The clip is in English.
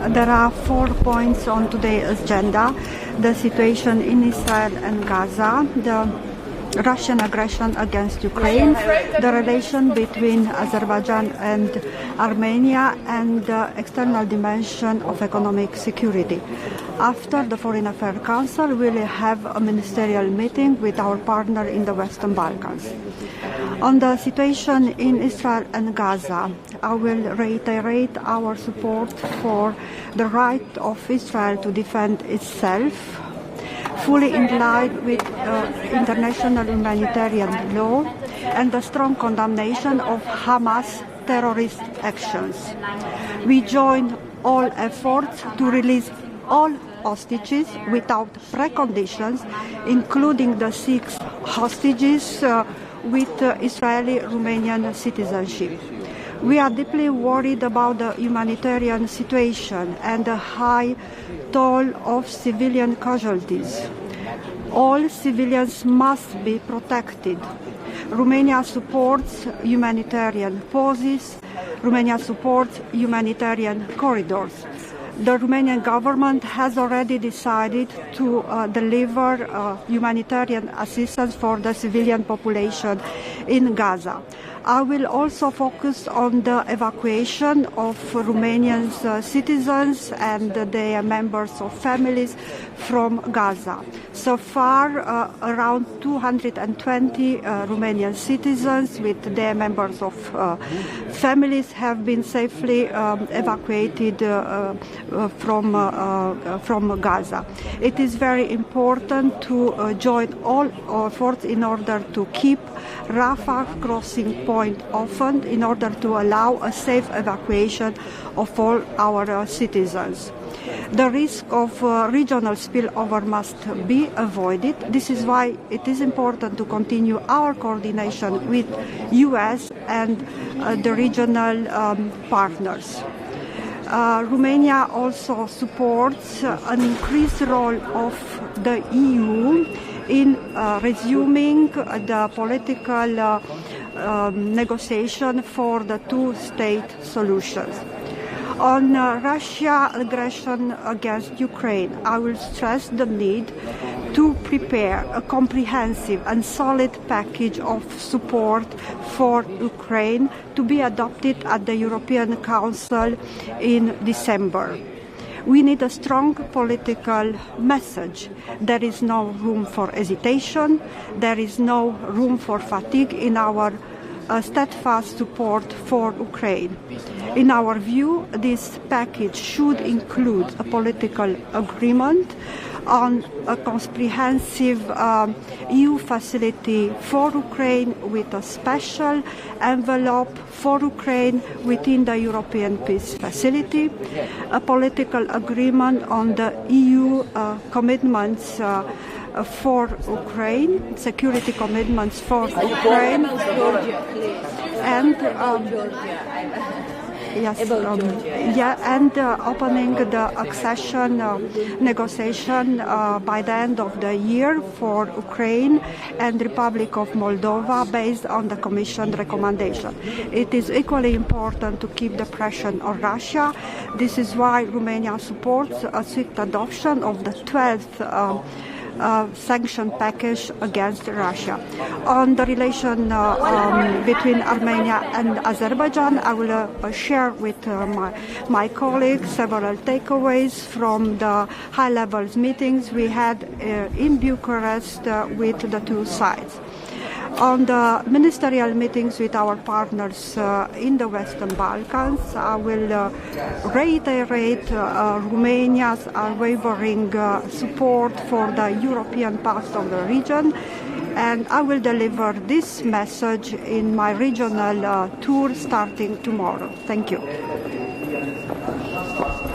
There are 4 points on today's agenda: the situation in Israel and Gaza, the Russian aggression against Ukraine, the relation between Azerbaijan and Armenia, and the external dimension of economic security. After the Foreign Affairs Council, we will have a ministerial meeting with our partner in the Western Balkans. On the situation in Israel and Gaza, I will reiterate our support for the right of Israel to defend itself, fully in line with international humanitarian law, and the strong condemnation of Hamas terrorist actions. We join all efforts to release all hostages without preconditions, including the 6 hostages with Israeli-Romanian citizenship. We are deeply worried about the humanitarian situation and the high toll of civilian casualties. All civilians must be protected. Romania supports humanitarian pauses. Romania supports humanitarian corridors. The Romanian government has already decided to deliver humanitarian assistance for the civilian population in Gaza. I will also focus on the evacuation of Romanian citizens and their members of families from Gaza. So far, around 220 Romanian citizens with their members of families have been safely evacuated from Gaza. It is very important to join all efforts in order to keep Rafah crossing point open, in order to allow a safe evacuation of all our citizens. The risk of regional spillover must be avoided. This is why it is important to continue our coordination with US and the regional partners. Romania also supports an increased role of the EU in resuming the political negotiation for the two-state solutions. On Russia aggression against Ukraine, I will stress the need to prepare a comprehensive and solid package of support for Ukraine to be adopted at the European Council in December. We need a strong political message. There is no room for hesitation. There is no room for fatigue in our steadfast support for Ukraine. In our view, this package should include a political agreement on a comprehensive EU facility for Ukraine with a special envelope for Ukraine within the European Peace Facility, a political agreement on the EU commitments for Ukraine, security commitments for Ukraine, and opening the accession negotiation by the end of the year for Ukraine and Republic of Moldova based on the Commission recommendation. It is equally important to keep the pressure on Russia. This is why Romania supports a swift adoption of the 12th sanction package against Russia. On the relation between Armenia and Azerbaijan, I will share with my colleagues several takeaways from the high-level meetings we had in Bucharest with the two sides. On the ministerial meetings with our partners in the Western Balkans, I will reiterate Romania's unwavering support for the European path of the region, and I will deliver this message in my regional tour starting tomorrow. Thank you.